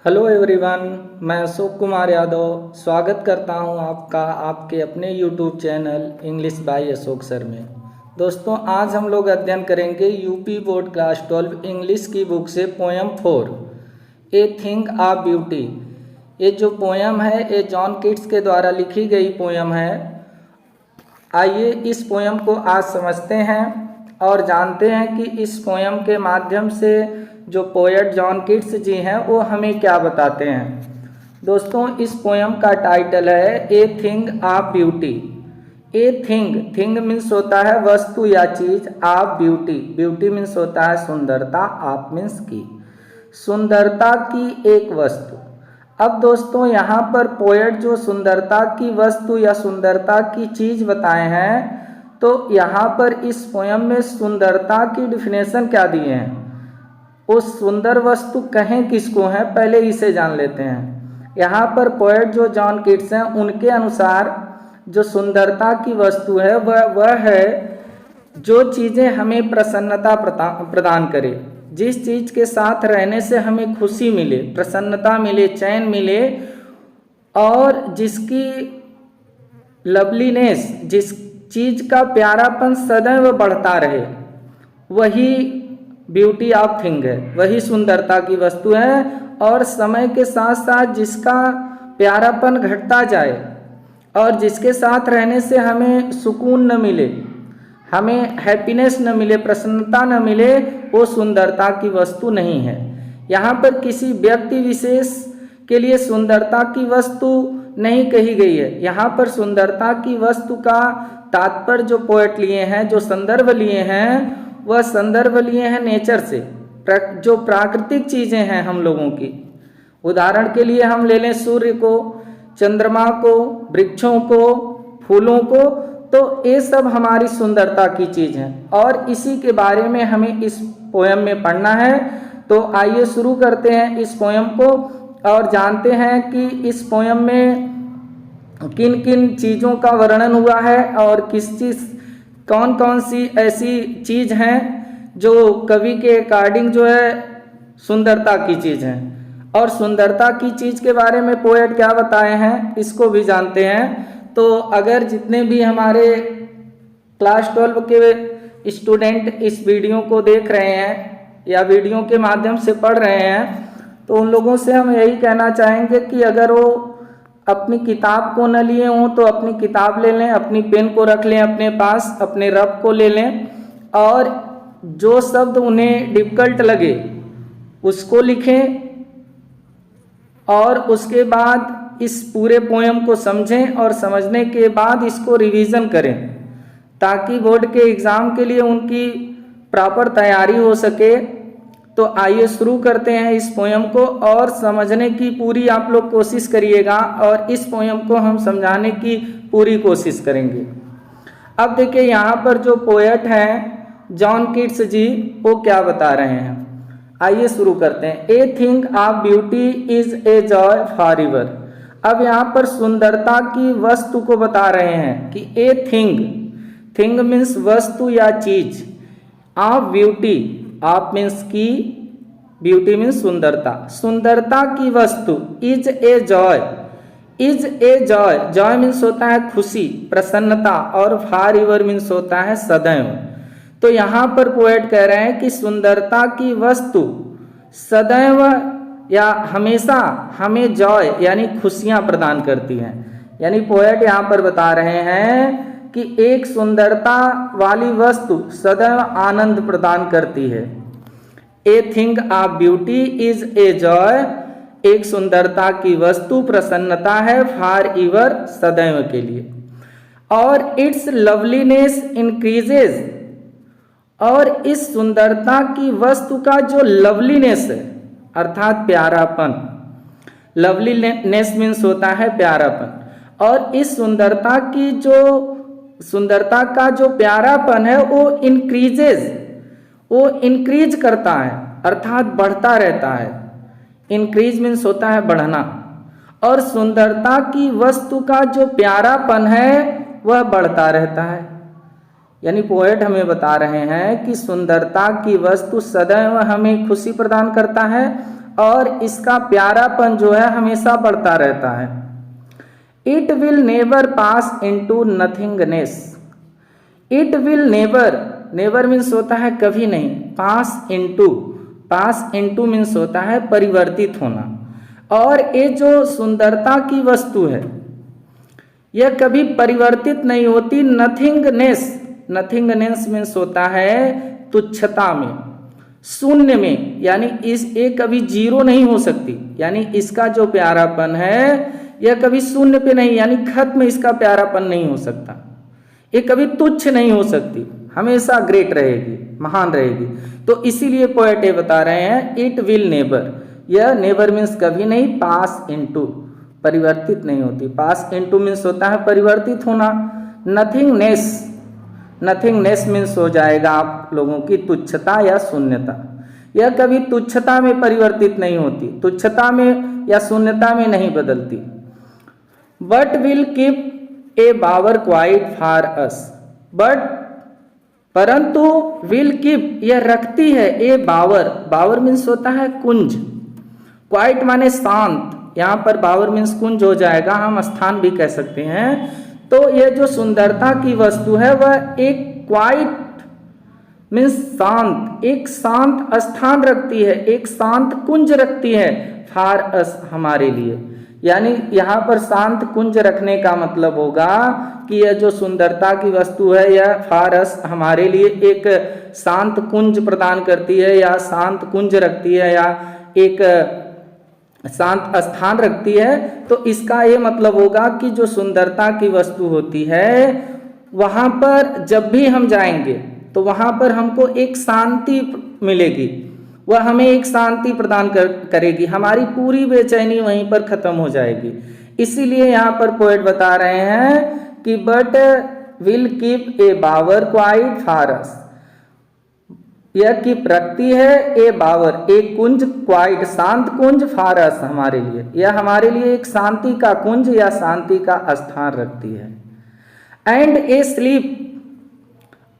Hello everyone, मैं अशोक कुमार यादव स्वागत करता हूं आपका आपके अपने YouTube channel English by Ashok sir में। दोस्तों, आज हम लोग अध्ययन करेंगे यूपी बोर्ड क्लास 12 इंग्लिश की बुक से poem 4 a thing of beauty. ये जो पोएम है ये जॉन कीट्स के द्वारा लिखी गई पोएम है। आइए इस पोएम को आज समझते हैं और जानते हैं कि इस पोएम के माध्यम से जो पोएट जॉन कीट्स जी हैं वो हमें क्या बताते हैं। दोस्तों, इस पोएम का टाइटल है a thing of beauty. A thing means होता है वस्तु या चीज, ऑफ ब्यूटी ब्यूटी मीन्स होता है सुंदरता, ऑफ मीन्स की, सुंदरता की एक वस्तु। अब दोस्तों, यहाँ पर पोएट जो सुंदरता की वस्तु या सुंदरता की चीज बताए हैं, तो यहाँ पर इस पोएम में सुंदरता की डिफिनेशन क्या दिए हैं, उस सुंदर वस्तु कहें किसको है, पहले इसे जान लेते हैं। यहाँ पर पोएट जो जॉन कीट्स हैं उनके अनुसार जो सुंदरता की वस्तु है वह है जो चीज़ें हमें प्रसन्नता प्रदान करे, जिस चीज़ के साथ रहने से हमें खुशी मिले, प्रसन्नता मिले, चैन मिले, और जिसकी लवलीनेस, जिस चीज़ का प्यारापन सदैव बढ़ता रहे, वही ब्यूटी ऑफ थिंग है, वही सुंदरता की वस्तु है। और समय के साथ साथ जिसका प्यारापन घटता जाए और जिसके साथ रहने से हमें सुकून न मिले, हमें हैप्पीनेस न मिले, प्रसन्नता न मिले, वो सुंदरता की वस्तु नहीं है। यहाँ पर किसी व्यक्ति विशेष के लिए सुंदरता की वस्तु नहीं कही गई है। यहाँ पर सुंदरता की वस्तु का तात्पर्य जो पोएट लिए हैं, जो संदर्भ लिए हैं, वह संदर्भ लिए हैं नेचर से, जो प्राकृतिक चीज़ें हैं हम लोगों की। उदाहरण के लिए हम ले लें सूर्य को, चंद्रमा को, वृक्षों को, फूलों को, तो ये सब हमारी सुंदरता की चीज़ हैं और इसी के बारे में हमें इस पोएम में पढ़ना है। तो आइए शुरू करते हैं इस पोएम को और जानते हैं कि इस पोएम में किन किन चीज़ों का वर्णन हुआ है और कौन कौन सी ऐसी चीज़ हैं जो कवि के अकॉर्डिंग जो है सुंदरता की चीज़ हैं, और सुंदरता की चीज़ के बारे में पोएट क्या बताए हैं इसको भी जानते हैं। तो अगर जितने भी हमारे क्लास 12 के स्टूडेंट इस वीडियो को देख रहे हैं या वीडियो के माध्यम से पढ़ रहे हैं, तो उन लोगों से हम यही कहना चाहेंगे कि अगर वो अपनी किताब को न लिए हों तो अपनी किताब ले लें, अपनी पेन को रख लें अपने पास, अपने रफ को ले लें और जो शब्द उन्हें डिफिकल्ट लगे उसको लिखें और उसके बाद इस पूरे पोएम को समझें और समझने के बाद इसको रिवीजन करें ताकि बोर्ड के एग्ज़ाम के लिए उनकी प्रॉपर तैयारी हो सके। तो आइए शुरू करते हैं इस पोएम को और समझने की पूरी आप लोग कोशिश करिएगा और इस पोएम को हम समझाने की पूरी कोशिश करेंगे। अब देखिए यहाँ पर जो पोएट हैं जॉन कीट्स जी, वो क्या बता रहे हैं, आइए शुरू करते हैं। A thing of beauty is a joy for ever. अब यहाँ पर सुंदरता की वस्तु को बता रहे हैं कि ए थिंग मीन्स वस्तु या चीज, ऑफ ब्यूटी, ऑफ मीन्स की, ब्यूटी मीन्स सुंदरता, सुंदरता की वस्तु, is a joy, is a joy, Joy means होता है खुशी, प्रसन्नता, और फॉर एवर मीन्स होता है सदैव। तो यहाँ पर पोएट कह रहे हैं कि सुंदरता की वस्तु सदैव या हमेशा हमें जॉय यानी खुशियाँ प्रदान करती हैं। यानी पोएट यहाँ पर बता रहे हैं कि एक सुंदरता वाली वस्तु सदैव आनंद प्रदान करती है। A thing of beauty is a joy, एक सुंदरता की वस्तु प्रसन्नता है, फॉर एवर सदैव के लिए, और इट्स लवलीनेस इंक्रीजेज, और इस सुंदरता की वस्तु का जो लवलीनेस है अर्थात प्यारापन, लवलीनेस मीन्स होता है प्यारापन, और इस सुंदरता का जो प्यारापन है वो इंक्रीज करता है अर्थात बढ़ता रहता है। इंक्रीज मीन्स होता है बढ़ना, और सुंदरता की वस्तु का जो प्यारापन है वह बढ़ता रहता है। यानी पोएट हमें बता रहे हैं कि सुंदरता की वस्तु सदैव हमें खुशी प्रदान करता है और इसका प्यारापन जो है हमेशा बढ़ता रहता है। It will never pass into nothingness. It will never, never means होता है कभी नहीं, पास इनटू मीन्स होता है परिवर्तित होना। और ये जो सुंदरता की वस्तु है यह कभी परिवर्तित नहीं होती। नथिंगनेस मीन्स होता है तुच्छता में, शून्य में, यानी इस ये कभी जीरो नहीं हो सकती, यानी इसका जो प्यारापन है यह कभी शून्य पे नहीं, यानी खत्म इसका प्यारापन नहीं हो सकता। ये कभी तुच्छ नहीं हो सकती, हमेशा ग्रेट रहेगी, महान रहेगी। तो इसीलिए पोएट ये बता रहे हैं इट विल नेवर, यह नेवर मीन्स कभी नहीं, पास इनटू परिवर्तित नहीं होती। पास इनटू मीन्स होता है परिवर्तित होना। नथिंगनेस मीन्स हो जाएगा आप लोगों की तुच्छता या शून्यता। यह कभी तुच्छता में परिवर्तित नहीं होती, तुच्छता में या शून्यता में नहीं बदलती। But will keep a bower quiet for us, but परंतु विल कीप यह रखती है, ए बावर मीन्स होता है कुंज, क्वाइट माने शांत, यहाँ पर बावर मीन्स कुंज हो जाएगा, हम स्थान भी कह सकते हैं। तो यह जो सुंदरता की वस्तु है वह एक क्वाइट मीन्स शांत, एक शांत स्थान रखती है, एक शांत कुंज रखती है फॉर अस हमारे लिए। यानी यहाँ पर शांत कुंज रखने का मतलब होगा कि यह जो सुंदरता की वस्तु है यह फॉर अस हमारे लिए एक शांत कुंज प्रदान करती है, या शांत कुंज रखती है, या एक शांत स्थान रखती है। तो इसका ये मतलब होगा कि जो सुंदरता की वस्तु होती है वहाँ पर जब भी हम जाएंगे तो वहाँ पर हमको एक शांति मिलेगी, वह हमें एक शांति प्रदान करेगी, हमारी पूरी बेचैनी वहीं पर खत्म हो जाएगी। इसीलिए यहाँ पर पोएट बता रहे हैं कि but will keep a bower quiet for us, यह कीप रखती है ए बावर एक कुंज, क्वाइट शांत कुंज, फॉर अस हमारे लिए, यह हमारे लिए एक शांति का कुंज या शांति का स्थान रखती है। एंड ए स्लीप,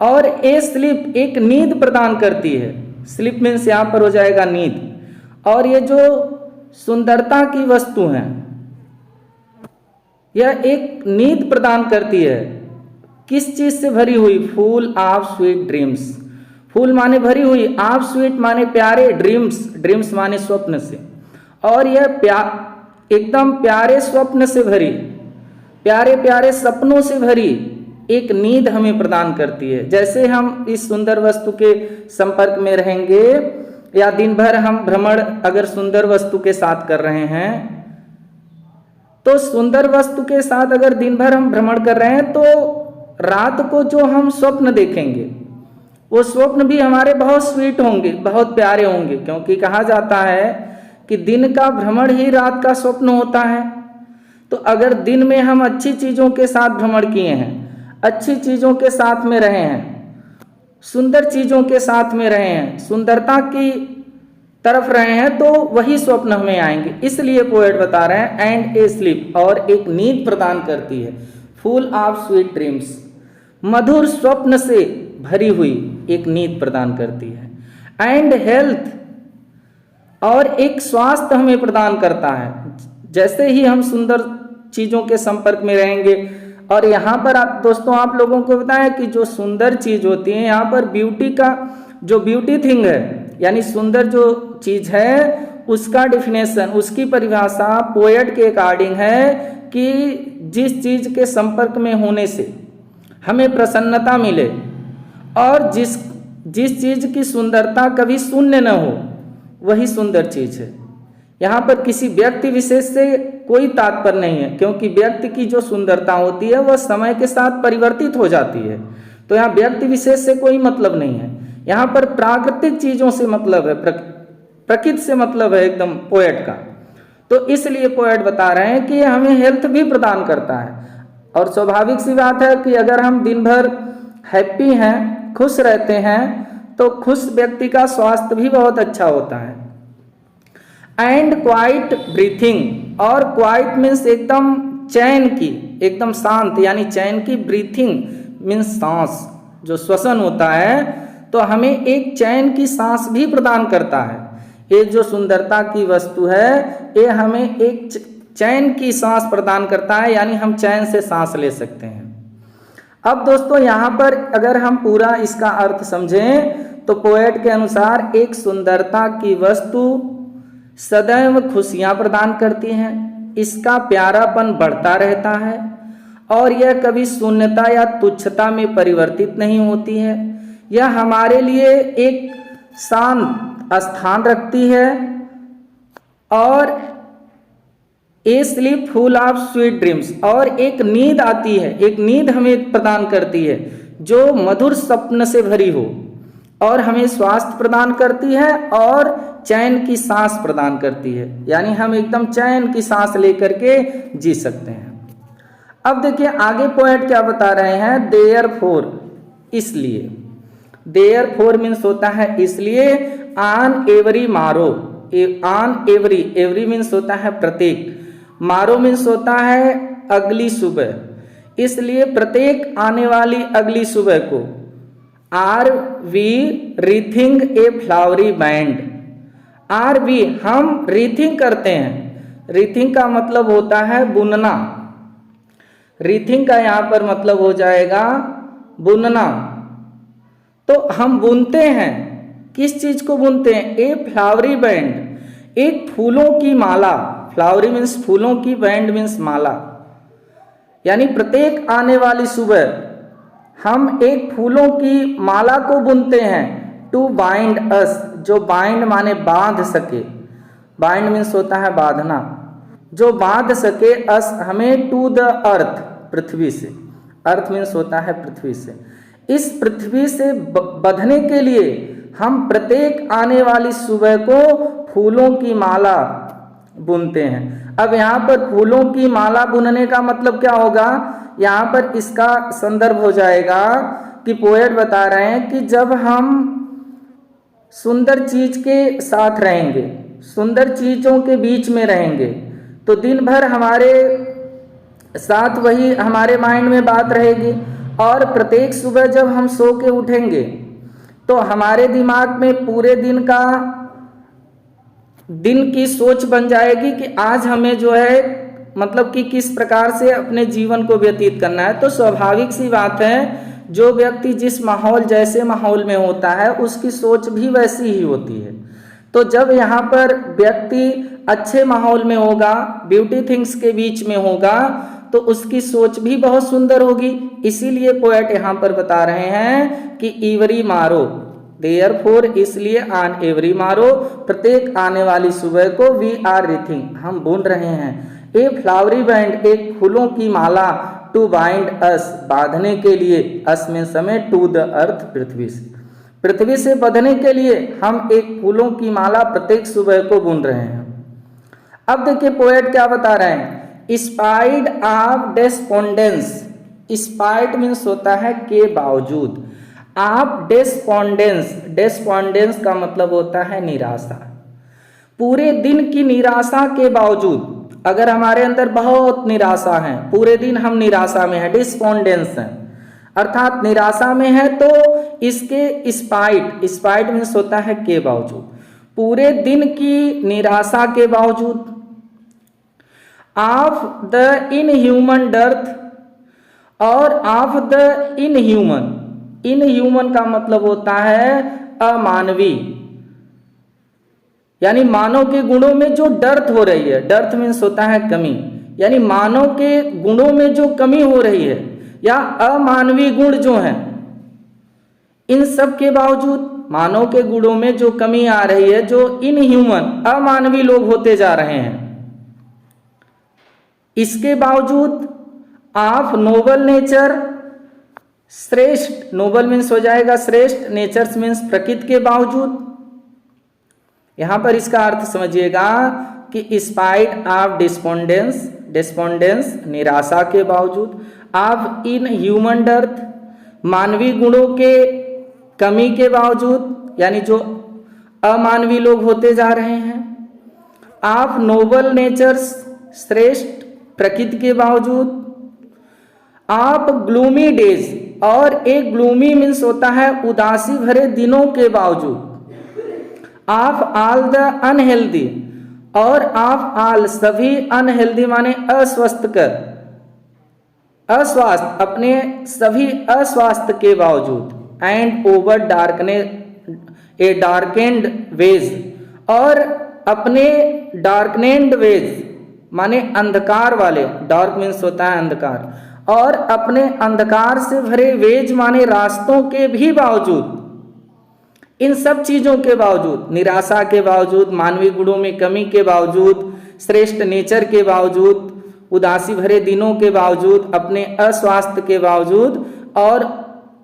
और ए स्लीप एक नींद प्रदान करती है, स्लीप मीन्स यहाँ पर हो जाएगा नींद। और ये जो सुंदरता की वस्तु है यह एक नींद प्रदान करती है, किस चीज से भरी हुई, फुल ऑफ स्वीट ड्रीम्स, फूल माने भरी हुई, आप स्वीट माने प्यारे, ड्रीम्स माने स्वप्न से। और यह एकदम प्यारे स्वप्न से भरी, प्यारे प्यारे सपनों से भरी एक नींद हमें प्रदान करती है। जैसे हम इस सुंदर वस्तु के संपर्क में रहेंगे या दिन भर हम भ्रमण अगर सुंदर वस्तु के साथ कर रहे हैं, तो सुंदर वस्तु के साथ अगर दिन भर हम भ्रमण कर रहे हैं तो रात को जो हम स्वप्न देखेंगे वो स्वप्न भी हमारे बहुत स्वीट होंगे, बहुत प्यारे होंगे, क्योंकि कहा जाता है कि दिन का भ्रमण ही रात का स्वप्न होता है। तो अगर दिन में हम अच्छी चीज़ों के साथ भ्रमण किए हैं, अच्छी चीज़ों के साथ में रहे हैं, सुंदर चीज़ों के साथ में रहे हैं, सुंदरता की तरफ रहे हैं, तो वही स्वप्न हमें आएंगे। इसलिए पोएट बता रहे हैं एंड ए स्लीप, और एक नींद प्रदान करती है, फुल ऑफ स्वीट ड्रीम्स, मधुर स्वप्न से भरी हुई एक नींद प्रदान करती है। एंड हेल्थ, और एक स्वास्थ्य हमें प्रदान करता है। जैसे ही हम सुंदर चीज़ों के संपर्क में रहेंगे, और यहाँ पर दोस्तों आप लोगों को बताएं कि जो सुंदर चीज़ होती है, यहाँ पर ब्यूटी का जो ब्यूटी थिंग है, यानी सुंदर जो चीज़ है उसका डिफिनेशन, उसकी परिभाषा पोएट के अकॉर्डिंग है कि जिस चीज़ के संपर्क में होने से हमें प्रसन्नता मिले, और जिस चीज़ की सुंदरता कभी शून्य न हो, वही सुंदर चीज़ है। यहाँ पर किसी व्यक्ति विशेष से कोई तात्पर्य नहीं है, क्योंकि व्यक्ति की जो सुंदरता होती है वह समय के साथ परिवर्तित हो जाती है। तो यहाँ व्यक्ति विशेष से कोई मतलब नहीं है, यहाँ पर प्राकृतिक चीज़ों से मतलब है, प्रकृति से मतलब है एकदम पोएट का। तो इसलिए पोएट बता रहे हैं कि ये हमें हेल्थ भी प्रदान करता है। और स्वाभाविक सी बात है कि अगर हम दिन भर हैप्पी हैं, खुश रहते हैं, तो खुश व्यक्ति का स्वास्थ्य भी बहुत अच्छा होता है। एंड क्वाइट ब्रीथिंग, और क्वाइट मीन्स एकदम चैन की, एकदम शांत, यानी चैन की, ब्रीथिंग मीन्स सांस, जो श्वसन होता है, तो हमें एक चैन की सांस भी प्रदान करता है। ये जो सुंदरता की वस्तु है ये हमें एक चैन की सांस प्रदान करता है, यानी हम चैन से सांस ले सकते हैं। अब दोस्तों यहाँ पर अगर हम पूरा इसका अर्थ समझें तो पोएट के अनुसार एक सुंदरता की वस्तु सदैव खुशियाँ प्रदान करती हैं, इसका प्यारापन बढ़ता रहता है और यह कभी शून्यता या तुच्छता में परिवर्तित नहीं होती है। यह हमारे लिए एक शांत स्थान रखती है और a sleep full of sweet dreams, और एक नींद आती है, एक नींद हमें प्रदान करती है जो मधुर स्वप्न से भरी हो, और हमें स्वास्थ्य प्रदान करती है और चैन की सांस प्रदान करती है, यानी हम एकदम चैन की सांस लेकर के जी सकते हैं। अब देखिए आगे पॉइंट क्या बता रहे हैं, देयर फोर, इसलिए। देयर फोर मीन्स होता है इसलिए, ऑन एवरी मारो, ऑन एवरी, एवरी मीन्स होता है प्रत्येक, मारो मीन्स होता है अगली सुबह, इसलिए प्रत्येक आने वाली अगली सुबह को are we wreathing a flowery band, are we हम रीथिंग करते हैं, रीथिंग का मतलब होता है बुनना, रीथिंग का यहाँ पर मतलब हो जाएगा बुनना, तो हम बुनते हैं, किस चीज को बुनते हैं, ए फ्लावरी बैंड, एक फूलों की माला, फ्लावरी मीन्स फूलों की, बैंड मीन्स माला, यानी प्रत्येक आने वाली सुबह हम एक फूलों की माला को बुनते हैं, टू बाइंड अस, जो बाइंड माने बांध सके, बाइंड मीन्स होता है बांधना, जो बांध सके अस हमें, टू द अर्थ, पृथ्वी से, अर्थ मीन्स होता है पृथ्वी से, इस पृथ्वी से बंधने के लिए हम प्रत्येक आने वाली सुबह को फूलों की माला बुनते हैं। अब यहाँ पर फूलों की माला बुनने का मतलब क्या होगा, यहाँ पर इसका संदर्भ हो जाएगा कि पोएट बता रहे हैं कि जब हम सुंदर चीज के साथ रहेंगे, सुंदर चीजों के बीच में रहेंगे, तो दिन भर हमारे साथ वही हमारे माइंड में बात रहेगी, और प्रत्येक सुबह जब हम सो के उठेंगे तो हमारे दिमाग में पूरे दिन की सोच बन जाएगी कि आज हमें जो है मतलब कि किस प्रकार से अपने जीवन को व्यतीत करना है। तो स्वाभाविक सी बात है, जो व्यक्ति जिस माहौल, जैसे माहौल में होता है उसकी सोच भी वैसी ही होती है। तो जब यहाँ पर व्यक्ति अच्छे माहौल में होगा, ब्यूटी थिंग्स के बीच में होगा, तो उसकी सोच भी बहुत सुंदर होगी। इसीलिए पोएट यहाँ पर बता रहे हैं कि एवरी मारो, देयरफॉर इसलिए, ऑन एवरी मारो, प्रत्येक आने वाली सुबह को, वी आर रीथिंग हम बुन रहे हैं, ए फ्लावरी बैंड एक फूलों की माला, टू बाइंड अस बांधने के लिए, अस में समय, टू द अर्थ पृथ्वी से, पृथ्वी से बंधने के लिए हम एक फूलों की माला प्रत्येक सुबह को बुन रहे हैं। अब देखिए पोएट क्या बता रहे हैं, स्पाइट ऑफ डेस्पोंडेंस, स्पाइट मीन्स होता है के बावजूद, आप डेस्पोंडेंस, डेस्पोंडेंस का मतलब होता है निराशा, पूरे दिन की निराशा के बावजूद, अगर हमारे अंदर बहुत निराशा है, पूरे दिन हम निराशा में है, डिस्पोंडेंस है, अर्थात निराशा में है, तो इसके स्पाइट, स्पाइट मीन्स होता है के बावजूद, पूरे दिन की निराशा के बावजूद, ऑफ द इनह्यूमन डर्थ, और ऑफ द इनह्यूमन, इनह्यूमन का मतलब होता है अमानवी, यानी मानव के गुणों में जो डर्थ हो रही है, डर्थ मीन्स होता है कमी, यानी मानव के गुणों में जो कमी हो रही है या अमानवीय गुण जो हैं, इन सब के बावजूद मानव के गुणों में जो कमी आ रही है, जो इनह्यूमन अमानवीय लोग होते जा रहे हैं, इसके बावजूद ऑफ नोबल नेचर, श्रेष्ठ, नोबल मीन्स हो जाएगा श्रेष्ठ, नेचर्स मीन्स प्रकृति के बावजूद, यहां पर इसका अर्थ समझिएगा कि स्पाइट ऑफ डिस्पोंडेंस, डिस्पोंडेंस निराशा के बावजूद, ऑफ इन ह्यूमन डर्थ मानवीय गुणों के कमी के बावजूद, यानी जो अमानवीय लोग होते जा रहे हैं, ऑफ नोबल नेचर्स श्रेष्ठ प्रकृति के बावजूद, ऑफ ग्लूमी डेज, और एक ग्लूमी मीन्स होता है उदासी भरे दिनों के बावजूद, ऑफ ऑल द अनहेल्दी, और ऑफ ऑल सभी, अनहेल्दी माने अस्वस्थकर, अस्वास्थ्य, अपने सभी अस्वास्थ्य के बावजूद, and over a darkened ways, और अपने डार्कनेंड वेज माने अंधकार वाले, डार्क मीन्स होता है अंधकार, और अपने अंधकार से भरे वेज माने रास्तों के भी बावजूद, इन सब चीजों के बावजूद, निराशा के बावजूद, मानवीय गुणों में कमी के बावजूद, श्रेष्ठ नेचर के बावजूद, उदासी भरे दिनों के बावजूद, अपने अस्वास्थ्य के बावजूद और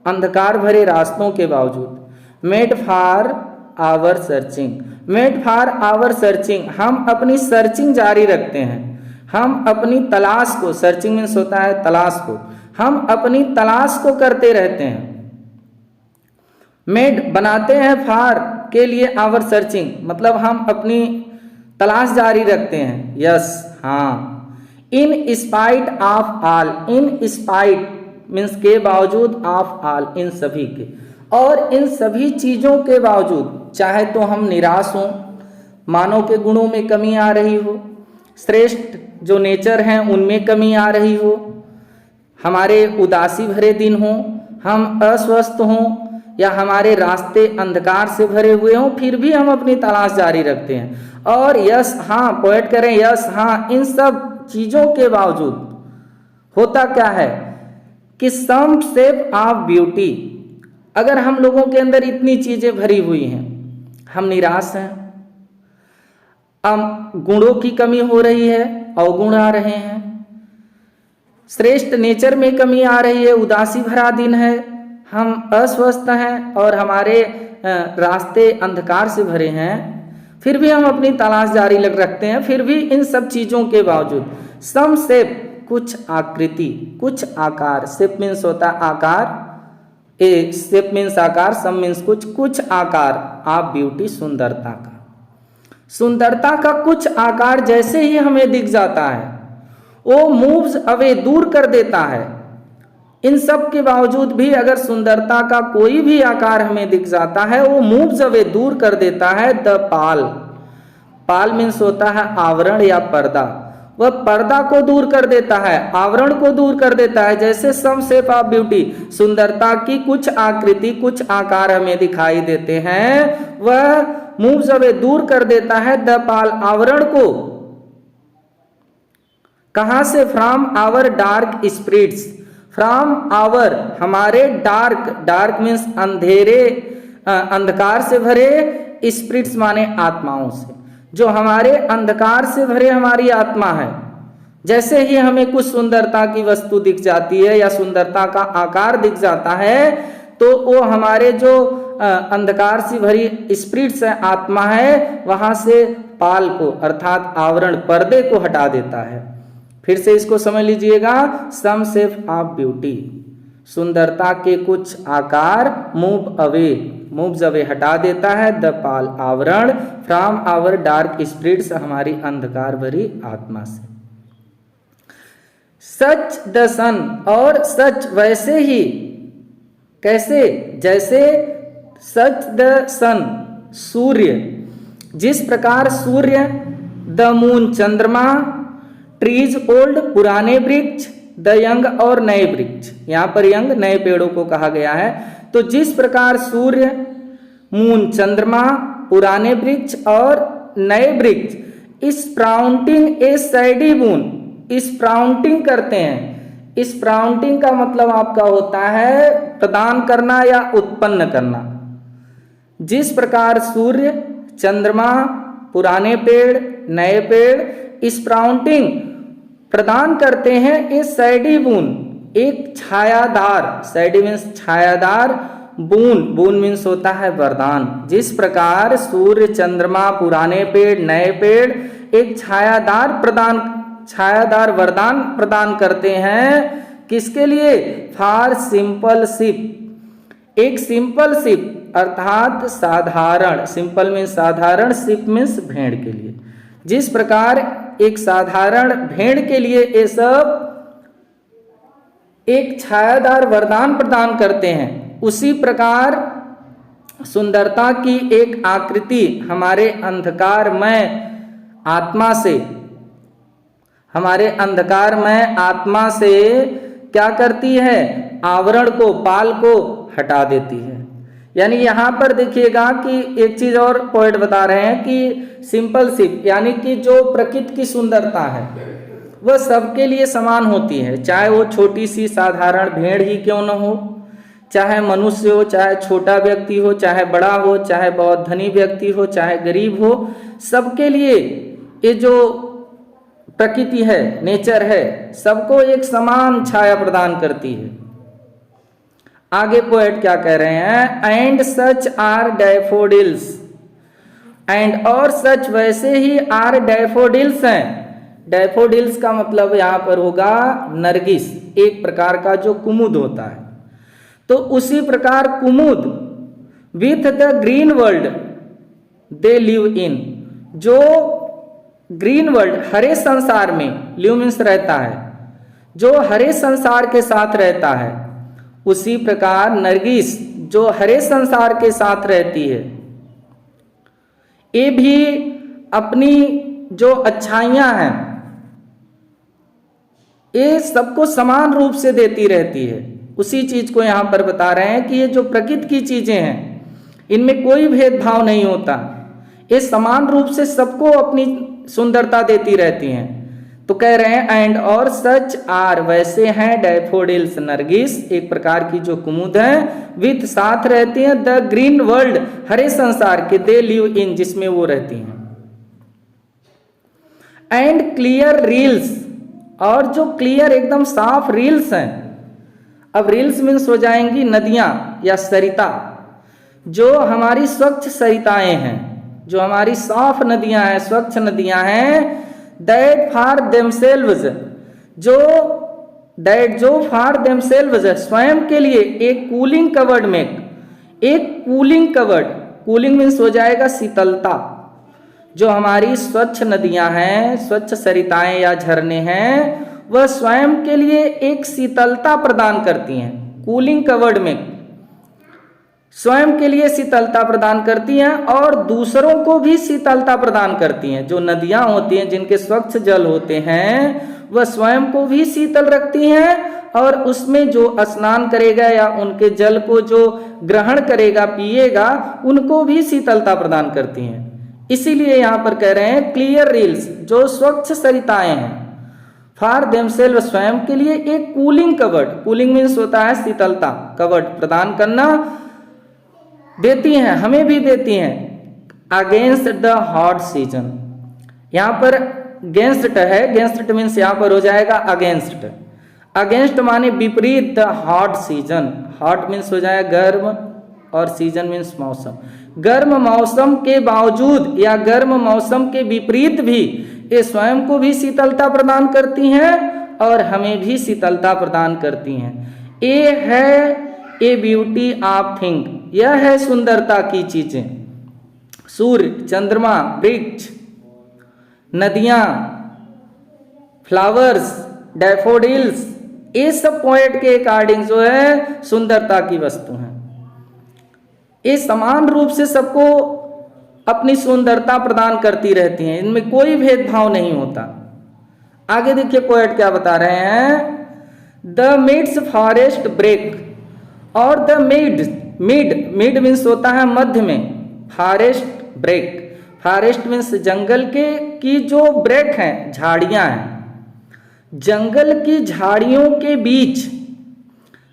अंधकार भरे रास्तों के बावजूद, made for our searching, made for our searching, हम अपनी सर्चिंग जारी रखते हैं, हम अपनी तलाश को, सर्चिंग मीन्स होता है तलाश को, हम अपनी तलाश को करते रहते हैं। मेड बनाते हैं, फॉर के लिए, आवर सर्चिंग मतलब हम अपनी तलाश जारी रखते हैं। यस हाँ, in spite of all, in spite means के बावजूद, ऑफ ऑल इन सभी के, और इन सभी चीजों के बावजूद, चाहे तो हम निराश हों, मानव के गुणों में कमी आ रही हो, श्रेष्ठ जो नेचर हैं उनमें कमी आ रही हो, हमारे उदासी भरे दिन हों, हम अस्वस्थ हों, या हमारे रास्ते अंधकार से भरे हुए हों, फिर भी हम अपनी तलाश जारी रखते हैं। और यस हाँ, पोएट करें यस हाँ, इन सब चीजों के बावजूद होता क्या है कि सम शेप ऑफ ब्यूटी, अगर हम लोगों के अंदर इतनी चीजें भरी हुई हैं, हम निराश हैं, गुणों की कमी हो रही है, अवगुण आ रहे हैं, श्रेष्ठ नेचर में कमी आ रही है, उदासी भरा दिन है, हम अस्वस्थ हैं और हमारे रास्ते अंधकार से भरे हैं, फिर भी हम अपनी तलाश जारी रखते हैं। फिर भी इन सब चीज़ों के बावजूद, सम शेप कुछ आकृति, कुछ आकार, शेप मीन्स होता है आकार, ए शेप मीन्स आकार, सम मीन्स कुछ, कुछ आकार, आप ब्यूटी सुंदरता का, सुंदरता का कुछ आकार जैसे ही हमें दिख जाता है, वो मूव्स अवे, दूर कर देता है। इन सब के बावजूद भी अगर सुंदरता का कोई भी आकार हमें दिख जाता है, वो मूव्स अवे, दूर कर देता है। द पाल, पाल मीन्स होता है आवरण या पर्दा, वह पर्दा को दूर कर देता है, आवरण को दूर कर देता है। जैसे सम शेप ऑफ ब्यूटी, सुंदरता की कुछ आकृति, कुछ आकार हमें दिखाई देते हैं, वह मूव्स अवे, दूर कर देता है। द पाल, आवरण को, कहां से? From our dark spirits, from our हमारे डार्क, डार्क मीन्स अंधेरे, अंधकार से भरे, स्पिरिट्स माने आत्माओं से, जो हमारे अंधकार से भरे हमारी आत्मा है। जैसे ही हमें कुछ सुंदरता की वस्तु दिख जाती है या सुंदरता का आकार दिख जाता है, तो वो हमारे जो अंधकार से भरी स्पिरिट्स है, आत्मा है, वहां से पाल को अर्थात आवरण, पर्दे को हटा देता है। फिर से इसको समझ लीजिएगा, सम शेप ऑफ ब्यूटी, सुंदरता के कुछ आकार, मूव अवे, मूव्स अवे हटा देता है। द पाल, आवरण, फ्रॉम आवर डार्क स्पिरिट्स, हमारी अंधकार भरी आत्मा से। सच द सन, और सच वैसे ही, कैसे? जैसे सच द सन, सूर्य, जिस प्रकार सूर्य, द मून चंद्रमा, ट्रीज ओल्ड पुराने वृक्ष, द यंग और नए वृक्ष, यहाँ पर यंग नए पेड़ों को कहा गया है। तो जिस प्रकार सूर्य, मून चंद्रमा, पुराने वृक्ष और नए वृक्ष, स्प्राउटिंग ए सैडी मून, स्प्राउटिंग करते हैं। स्प्राउटिंग का मतलब आपका होता है प्रदान करना या उत्पन्न करना। जिस प्रकार सूर्य, चंद्रमा, पुराने पेड़, नए पेड़ स्प्राउटिंग प्रदान करते हैं, ए सैडी बून, एक छायादार, सैडी मीन्स छायादार, बून, बून मीन्स होता है वरदान। जिस प्रकार सूर्य, चंद्रमा, पुराने पेड़, नए पेड़ एक छायादार वरदान प्रदान करते हैं, किसके लिए? फॉर सिंपल शिप, एक सिंपल शिप अर्थात साधारण, सिंपल मीन्स साधारण, शिप मीन्स भेड़ के लिए। जिस प्रकार एक साधारण भेड़ के लिए ये सब एक छायादार वरदान प्रदान करते हैं, उसी प्रकार सुंदरता की एक आकृति हमारे अंधकारमय आत्मा से, हमारे अंधकारमय आत्मा से क्या करती है, आवरण को, पाल को हटा देती है। यानी यहाँ पर देखिएगा कि एक चीज और पॉइंट बता रहे हैं कि सिंपल शिप, यानी कि जो प्रकृति की सुंदरता है वह सबके लिए समान होती है, चाहे वो छोटी सी साधारण भेड़ ही क्यों न हो, चाहे मनुष्य हो, चाहे छोटा व्यक्ति हो, चाहे बड़ा हो, चाहे बहुत धनी व्यक्ति हो, चाहे गरीब हो, सबके लिए ये जो प्रकृति है, नेचर है, सबको एक समान छाया प्रदान करती है। आगे पोएट क्या कह रहे हैं, and such are daffodils, and और सच वैसे ही आर डैफोडिल्स हैं। डैफोडिल्स का मतलब यहां पर होगा नरगिस, एक प्रकार का जो कुमुद होता है। तो उसी प्रकार कुमुद with the green world they live in, जो ग्रीन वर्ल्ड हरे संसार में, लिव मीन्स रहता है, जो हरे संसार के साथ रहता है, उसी प्रकार नरगिस जो हरे संसार के साथ रहती है, ये भी अपनी जो अच्छाइयां हैं ये सबको समान रूप से देती रहती है। उसी चीज को यहां पर बता रहे हैं कि ये जो प्रकृति की चीजें हैं इनमें कोई भेदभाव नहीं होता, ये समान रूप से सबको अपनी सुंदरता देती रहती हैं। तो कह रहे हैं एंड और सच आर वैसे हैं डैफोडिल्स नरगिस, एक प्रकार की जो कुमुद है, विथ साथ रहती हैं, द ग्रीन वर्ल्ड हरे संसार के, दे लिव इन जिसमें वो रहती हैं, एंड क्लियर रील्स, और जो क्लियर एकदम साफ रील्स हैं। अब रील्स मीन्स हो जाएंगी नदियां या सरिता, जो हमारी स्वच्छ सरिताएं हैं, जो हमारी साफ नदियां हैं, स्वच्छ नदियां हैं, दैट फॉर देमसेल्व्स, जो फॉर देमसेल्व्स स्वयं के लिए एक कूलिंग कवर्ड में, एक कूलिंग कवर्ड, कूलिंग मीन्स हो जाएगा शीतलता, जो हमारी स्वच्छ नदियां हैं, स्वच्छ सरिताएं या झरने हैं, वह स्वयं के लिए एक शीतलता प्रदान करती हैं। कूलिंग कवर्ड में स्वयं के लिए शीतलता प्रदान करती हैं और दूसरों को भी शीतलता प्रदान करती हैं। जो नदियां होती हैं जिनके स्वच्छ जल होते हैं वह स्वयं को भी शीतल रखती हैं और उसमें जो स्नान करेगा या उनके जल को जो ग्रहण करेगा, पिएगा, उनको भी शीतलता प्रदान करती हैं। इसीलिए यहां पर कह रहे हैं क्लियर रील्स, जो स्वच्छ सरिताएं हैं, फॉर देमसेल्व स्वयं के लिए एक कूलिंग कवर्ड, कूलिंग मीन्स होता है शीतलता, कवर्ड प्रदान करना, देती हैं, हमें भी देती हैं, अगेंस्ट द हॉट सीजन। यहां पर गेंस्ट है, गेंस्ट मीन्स यहां पर हो जाएगा अगेंस्ट, अगेंस्ट माने विपरीत, the hot season, hot means हो जाएगा गर्म और सीजन मीन्स मौसम, गर्म मौसम के बावजूद या गर्म मौसम के विपरीत भी ये स्वयं को भी शीतलता प्रदान करती हैं और हमें भी शीतलता प्रदान करती हैं। ये है ए ब्यूटी ऑफ थिंग, यह है सुंदरता की चीजें, सूर्य, चंद्रमा, वृक्ष, नदियां, फ्लावर्स, डैफोडिल्स, ये सब पॉइंट के अकॉर्डिंग जो है सुंदरता की वस्तु हैं। ये समान रूप से सबको अपनी सुंदरता प्रदान करती रहती हैं, इनमें कोई भेदभाव नहीं होता। आगे देखिए पोएट क्या बता रहे हैं, द मिड्स फॉरेस्ट ब्रेक, और द मिड मीन्स होता है मध्य में, फॉरेस्ट ब्रेक, फॉरेस्ट मीन्स जंगल के की जो ब्रेक हैं, झाड़ियां हैं, जंगल की झाड़ियों के बीच,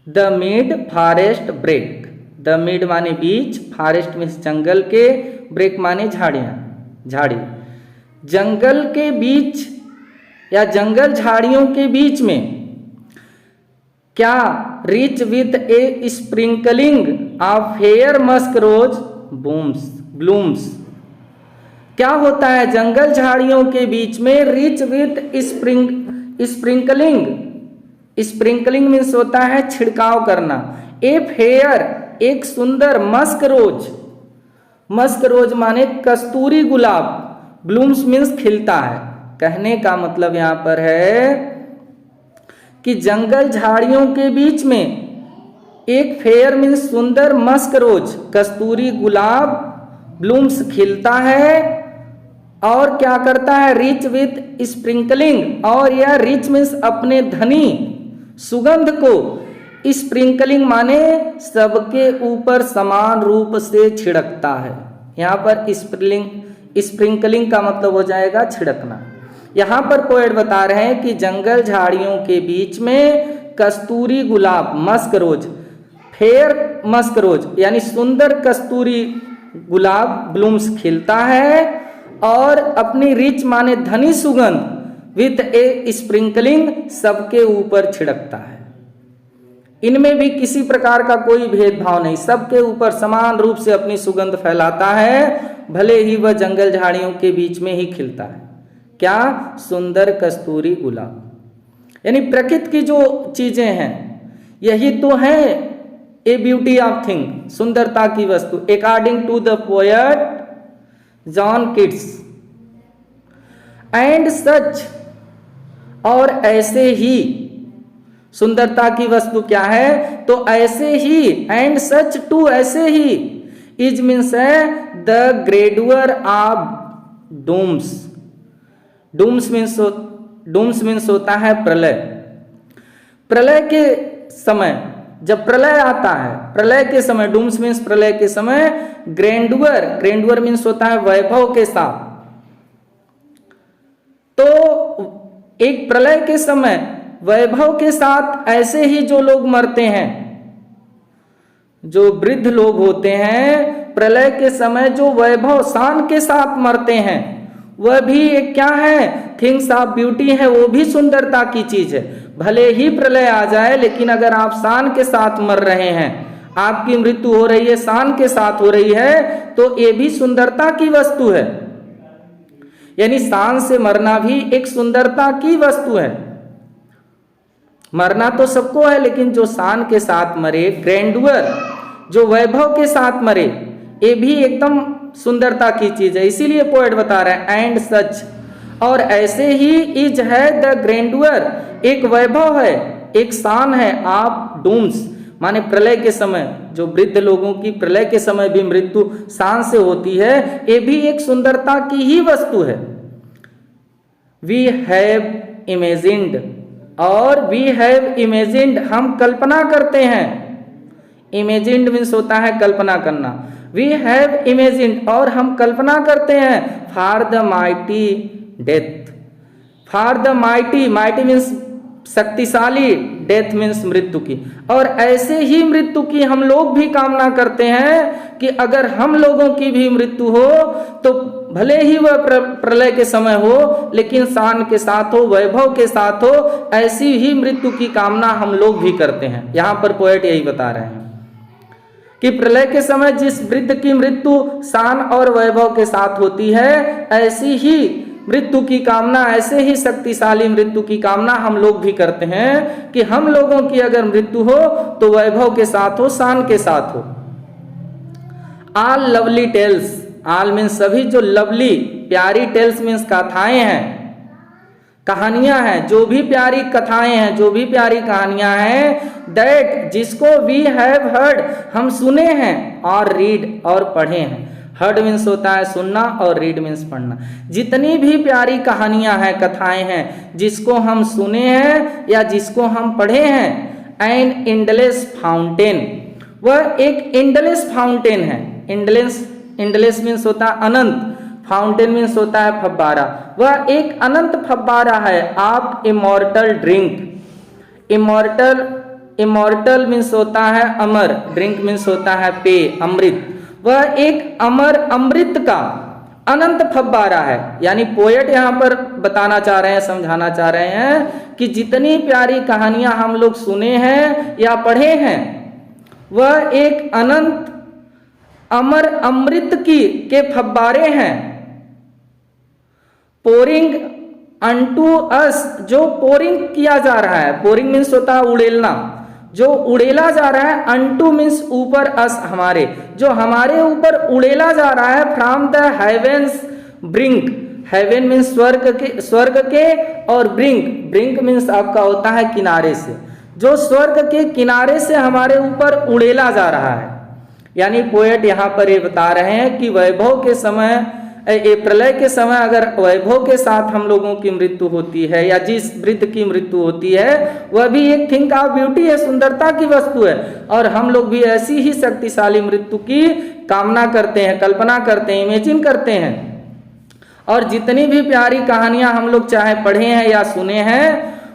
the mid forest break, the mid माने बीच, फॉरेस्ट मीन्स जंगल के, ब्रेक माने झाड़ियां, झाड़ी, जंगल के बीच या जंगल झाड़ियों के बीच में क्या, rich with a sprinkling of fair musk rose blooms, क्या होता है जंगल झाड़ियों के बीच में, rich with sprinkling, sprinkling means होता है छिड़काव करना, ए फेयर एक सुंदर, मस्क रोज माने कस्तूरी गुलाब, ब्लूम्स मीन्स खिलता है। कहने का मतलब यहां पर है कि जंगल झाड़ियों के बीच में एक फेयर मीन्स सुंदर, मस्क रोज कस्तूरी गुलाब ब्लूम्स खिलता है और क्या करता है, रिच विथ स्प्रिंकलिंग, और यह रिच मीन्स अपने धनी सुगंध को, स्प्रिंकलिंग माने सबके ऊपर समान रूप से छिड़कता है। यहाँ पर स्प्रिंकलिंग का मतलब हो जाएगा छिड़कना। यहाँ पर पोएट बता रहे हैं कि जंगल झाड़ियों के बीच में कस्तूरी गुलाब musk rose, fair musk rose यानी सुंदर कस्तूरी गुलाब ब्लूम्स खिलता है और अपनी रिच माने धनी सुगंध विथ ए स्प्रिंकलिंग सबके ऊपर छिड़कता है। इनमें भी किसी प्रकार का कोई भेदभाव नहीं, सबके ऊपर समान रूप से अपनी सुगंध फैलाता है, भले ही वह जंगल झाड़ियों के बीच में ही खिलता है। क्या? सुंदर कस्तूरी गुलाब। यानी प्रकृति की जो चीजें हैं यही तो है ए ब्यूटी ऑफ थिंग, सुंदरता की वस्तु, according to the poet John Keats. And such, और ऐसे ही सुंदरता की वस्तु क्या है, तो ऐसे ही, एंड सच टू ऐसे ही, इज मीन्स है the grandeur of dooms. Dooms means होता है प्रलय। प्रलय के समय, जब प्रलय आता है, प्रलय के समय, डूम्स मीन्स प्रलय के समय, ग्रेंडुअर मीन्स होता है वैभव के साथ। तो एक प्रलय के समय वैभव के साथ ऐसे ही जो लोग मरते हैं, जो वृद्ध लोग होते हैं, प्रलय के समय जो वैभव शान के साथ मरते हैं, वह भी एक क्या है, थिंग्स ऑफ ब्यूटी है, वो भी सुंदरता की चीज है। भले ही प्रलय आ जाए, लेकिन अगर आप शान के साथ मर रहे हैं, आपकी मृत्यु हो रही है शान के साथ हो रही है, तो ये भी सुंदरता की वस्तु है। यानी शान से मरना भी एक सुंदरता की वस्तु है। मरना तो सबको है, लेकिन जो शान के साथ मरे, ग्रैंडुअर, जो वैभव के साथ मरे, ये भी एकदम सुंदरता की चीज है। इसीलिए पोएट बता रहे हैं एंड सच, और ऐसे ही इज है द ग्रैंडुअर, एक वैभव है, एक शान है आप डूम्स, माने प्रलय के समय जो वृद्ध लोगों की प्रलय के समय भी मृत्यु शान से होती है, ये भी एक सुंदरता की ही वस्तु है। वी हैव इमेजिन्ड, और वी हैव इमेजिन्ड, हम कल्पना करते हैं। इमेजिन्ड मीन्स होता है कल्पना करना। वी हैव इमेजिन्ड, और हम कल्पना करते हैं, for the mighty death, for the mighty, mighty means शक्तिशाली, डेथ मीन्स मृत्यु की, और ऐसे ही मृत्यु की हम लोग भी कामना करते हैं कि अगर हम लोगों की भी मृत्यु हो तो भले ही वह प्रलय के समय हो, लेकिन शान के साथ हो, वैभव के साथ हो, ऐसी ही मृत्यु की कामना हम लोग भी करते हैं। यहां पर पोएट यही बता रहे हैं कि प्रलय के समय जिस वृद्ध की मृत्यु शान और वैभव के साथ होती है, ऐसी ही मृत्यु की कामना, ऐसे ही शक्तिशाली मृत्यु की कामना हम लोग भी करते हैं कि हम लोगों की अगर मृत्यु हो तो वैभव के साथ हो, शान के साथ हो। All lovely tales, all means सभी, जो लवली प्यारी, टेल्स मीन्स कथाएं हैं, कहानियां हैं, जो भी प्यारी कथाएं हैं, जो भी प्यारी कहानियां हैं, दैट जिसको वी हैव हर्ड, हम सुने हैं, और रीड और पढ़े हैं। हर्ड मीन्स होता है सुनना और रीड मीन्स पढ़ना। जितनी भी प्यारी कहानियां हैं, कथाएं हैं, जिसको हम सुने हैं या जिसको हम पढ़े हैं, एन इंडलेस फाउंटेन, वह एक इंडलेस फाउंटेन है। इंडलेस मीन्स होता है अनंत, फाउंटेन मीन्स होता है फव्वारा, वह एक अनंत फव्वारा है। आप इमॉर्टल ड्रिंक, इमॉर्टल मीन्स होता है अमर, ड्रिंक मीन्स होता है पेय, अमृत, वह एक अमर अमृत का अनंत फव्वारा है। यानी पोएट यहाँ पर बताना चाह रहे हैं, समझाना चाह रहे हैं कि जितनी प्यारी कहानियां हम लोग सुने हैं या पढ़े हैं, वह एक अनंत अमर अमृत के फव्वारे हैं। पोरिंग अनटू अस, जो पोरिंग किया जा रहा है, पोरिंग मीन्स होता है उड़ेलना, जो उड़ेला जा रहा है, अनटू मीन्स ऊपर, अस हमारे, जो हमारे ऊपर उड़ेला जा रहा है, from the heaven's brink, heaven means स्वर्ग के, और ब्रिंक मीन्स आपका होता है किनारे से, जो स्वर्ग के किनारे से हमारे ऊपर उड़ेला जा रहा है। यानी पोएट यहाँ पर ये बता रहे हैं कि वैभव के समय, ये प्रलय के समय अगर वैभव के साथ हम लोगों की मृत्यु होती है या जिस वृद्ध की मृत्यु होती है वह भी एक थिंग ऑफ ब्यूटी है, सुंदरता की वस्तु है, और हम लोग भी ऐसी ही शक्तिशाली मृत्यु की कामना करते हैं, कल्पना करते हैं, इमेजिन करते हैं। और जितनी भी प्यारी कहानियां हम लोग चाहे पढ़े हैं या सुने हैं,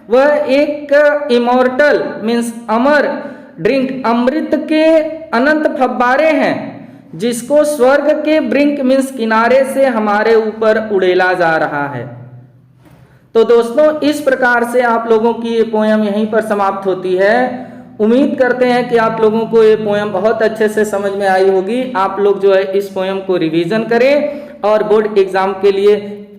वह एक इमॉर्टल मीन्स अमर ड्रिंक, अमृत के अनंत फव्वारे हैं जिसको स्वर्ग के ब्रिंक मीन्स किनारे से हमारे ऊपर उड़ेला जा रहा है। तो दोस्तों, इस प्रकार से आप लोगों की ये पोयम यहीं पर समाप्त होती है। उम्मीद करते हैं कि आप लोगों को ये पोयम बहुत अच्छे से समझ में आई होगी। आप लोग जो है इस पोयम को रिवीजन करें और बोर्ड एग्जाम के लिए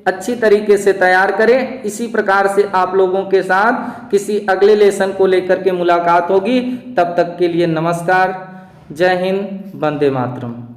अच्छी तरीके से तैयार करें। इसी प्रकार से आप लोगों के साथ किसी अगले लेसन को लेकर के मुलाकात होगी। तब तक के लिए नमस्कार, जय हिंद, वंदे मातरम।